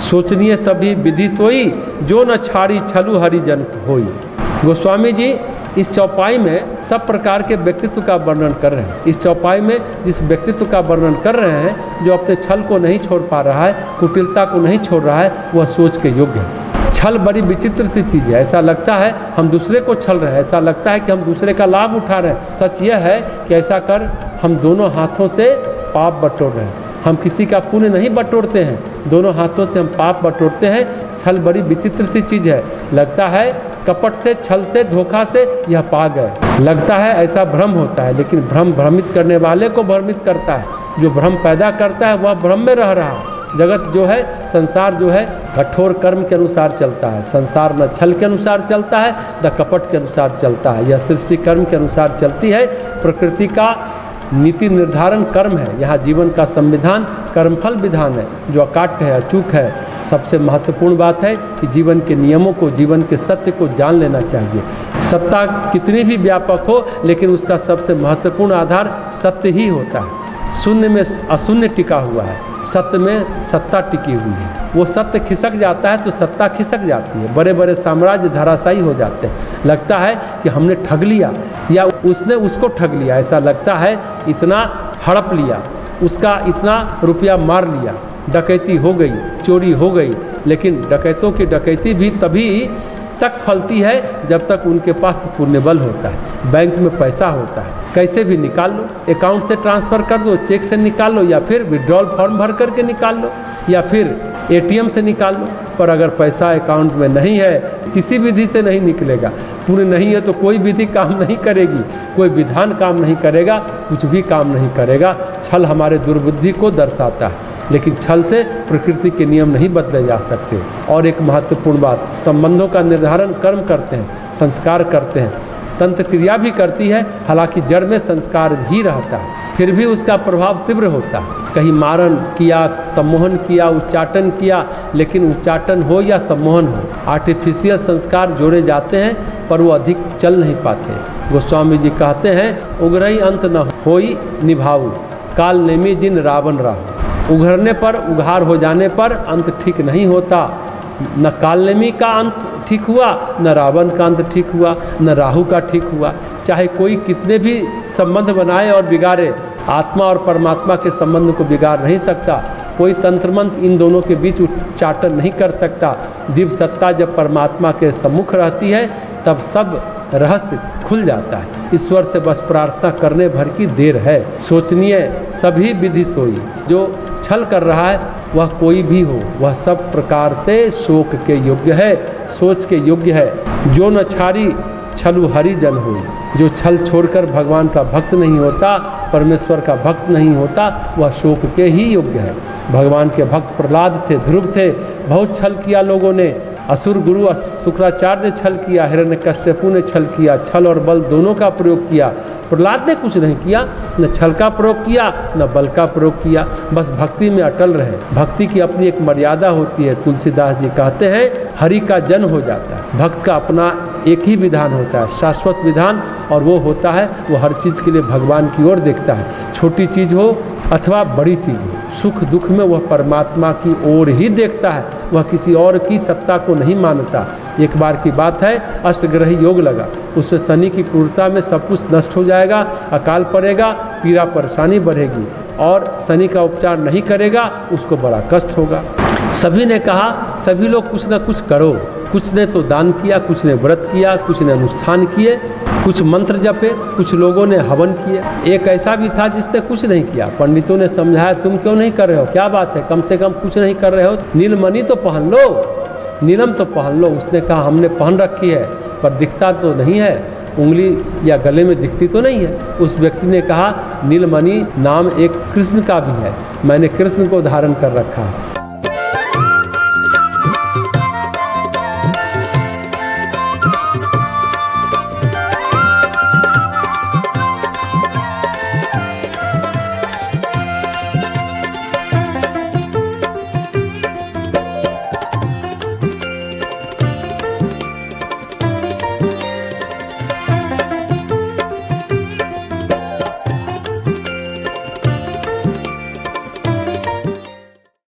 सोचनीय सभी विधि सोई, जो न छाड़ी छलु हरिजन होई। गोस्वामी जी इस चौपाई में सब प्रकार के व्यक्तित्व का वर्णन कर रहे हैं। इस चौपाई में जिस व्यक्तित्व का वर्णन कर रहे हैं, जो अपने छल को नहीं छोड़ पा रहा है, कुटिलता को नहीं छोड़ रहा है, वह सोच के योग्य है। छल बड़ी विचित्र सी चीज़ है। ऐसा लगता है हम दूसरे को छल रहे हैं, ऐसा लगता है कि हम दूसरे का लाभ उठा रहे हैं। सच यह है कि ऐसा कर हम दोनों हाथों से पाप बटोर रहे हैं। हम किसी का पुण्य नहीं बटोरते हैं, दोनों हाथों से हम पाप बटोरते हैं। छल बड़ी विचित्र सी चीज़ है। लगता है कपट से, छल से, धोखा से यह पा गए, लगता है ऐसा भ्रम होता है, लेकिन भ्रम भ्रमित करने वाले को भ्रमित करता है। जो भ्रम पैदा करता है वह भ्रम में रह रहा है। जगत जो है, संसार जो है, कठोर कर्म के अनुसार चलता है। संसार न छल के अनुसार चलता है, न कपट के अनुसार चलता है। यह सृष्टि कर्म के अनुसार चलती है। प्रकृति का नीति निर्धारण कर्म है। यहाँ जीवन का संविधान कर्मफल विधान है, जो अकाट्य है, अचूक है। सबसे महत्वपूर्ण बात है कि जीवन के नियमों को, जीवन के सत्य को जान लेना चाहिए। सत्ता कितनी भी व्यापक हो, लेकिन उसका सबसे महत्वपूर्ण आधार सत्य ही होता है। शून्य में अशून्य टिका हुआ है, सत्य में सत्ता टिकी हुई है। वो सत्य खिसक जाता है तो सत्ता खिसक जाती है। बड़े बड़े साम्राज्य धराशायी हो जाते हैं। लगता है कि हमने ठग लिया या उसने उसको ठग लिया, ऐसा लगता है। इतना हड़प लिया, उसका इतना रुपया मार लिया, डकैती हो गई, चोरी हो गई। लेकिन डकैतों की डकैती भी तभी तक फलती है जब तक उनके पास पुण्यबल होता है, बैंक में पैसा होता है। कैसे भी निकाल लो, अकाउंट से ट्रांसफ़र कर दो, चेक से निकाल लो, या फिर विड्रॉल फॉर्म भर करके निकाल लो, या फिर एटीएम से निकाल लो। पर अगर पैसा अकाउंट में नहीं है, किसी विधि से नहीं निकलेगा। पुण्य नहीं है तो कोई विधि काम नहीं करेगी, कोई विधान काम नहीं करेगा, कुछ भी काम नहीं करेगा। छल हमारे दुर्बुद्धि को दर्शाता है, लेकिन छल से प्रकृति के नियम नहीं बदले जा सकते। और एक महत्वपूर्ण बात, संबंधों का निर्धारण कर्म करते हैं, संस्कार करते हैं, तंत्र क्रिया भी करती है। हालांकि जड़ में संस्कार भी रहता है, फिर भी उसका प्रभाव तीव्र होता है। कहीं मारण किया, सम्मोहन किया, उच्चाटन किया, लेकिन उच्चाटन हो या सम्मोहन हो, आर्टिफिशियल संस्कार जोड़े जाते हैं, पर वो अधिक चल नहीं पाते। गोस्वामी जी कहते हैं, उगरई अंत न होई निभाऊ, काल नेमी जिन रावण राहु। उघरने पर, उघार हो जाने पर अंत ठीक नहीं होता। न कालनेमी का अंत ठीक हुआ, न रावण का अंत ठीक हुआ, न राहु का ठीक हुआ। चाहे कोई कितने भी संबंध बनाए और बिगाड़े, आत्मा और परमात्मा के संबंध को बिगाड़ नहीं सकता। कोई तंत्र मंत्र इन दोनों के बीच उच्चाटन नहीं कर सकता। दिव्य सत्ता जब परमात्मा के सम्मुख रहती है, तब सब रहस्य खुल जाता है। ईश्वर से बस प्रार्थना करने भर की देर है। सोचनीय सभी विधि सोई, जो छल कर रहा है वह कोई भी हो, वह सब प्रकार से शोक के योग्य है, सोच के योग्य है। जो न छाड़ी छलु हरिजन होई, जो छल छोड़कर भगवान का भक्त नहीं होता, परमेश्वर का भक्त नहीं होता, वह शोक के ही योग्य है। भगवान के भक्त प्रहलाद थे, ध्रुव थे, बहुत छल किया लोगों ने। असुर गुरु शुक्राचार्य ने छल किया, हिरण्यकश्यपु ने छल किया, छल और बल दोनों का प्रयोग किया। प्रहलाद ने कुछ नहीं किया, न छल का प्रयोग किया, न बल का प्रयोग किया, बस भक्ति में अटल रहे। भक्ति की अपनी एक मर्यादा होती है। तुलसीदास जी कहते हैं, हरि का जन हो जाता है। भक्त का अपना एक ही विधान होता है, शाश्वत विधान, और वो होता है, वो हर चीज़ के लिए भगवान की ओर देखता है। छोटी चीज़ हो अथवा बड़ी चीज़ हो, सुख दुख में वह परमात्मा की ओर ही देखता है, वह किसी और की सत्ता को नहीं मानता। एक बार की बात है, अष्टग्रही योग लगा, उसमें शनि की क्रूरता में सब कुछ नष्ट हो जाएगा, अकाल पड़ेगा, पीड़ा परेशानी बढ़ेगी, और शनि का उपचार नहीं करेगा उसको बड़ा कष्ट होगा। सभी ने कहा, सभी लोग कुछ न कुछ करो। कुछ ने तो दान किया, कुछ ने व्रत किया, कुछ ने अनुष्ठान किए, कुछ मंत्र जपे, कुछ लोगों ने हवन किए। एक ऐसा भी था जिसने कुछ नहीं किया। पंडितों ने समझाया, तुम क्यों नहीं कर रहे हो, क्या बात है, कम से कम कुछ नहीं कर रहे हो, नीलमणि तो पहन लो, नीलम तो पहन लो। उसने कहा, हमने पहन रखी है पर दिखता तो नहीं है, उंगली या गले में दिखती तो नहीं है। उस व्यक्ति ने कहा, नीलमणि नाम एक कृष्ण का भी है, मैंने कृष्ण को धारण कर रखा है।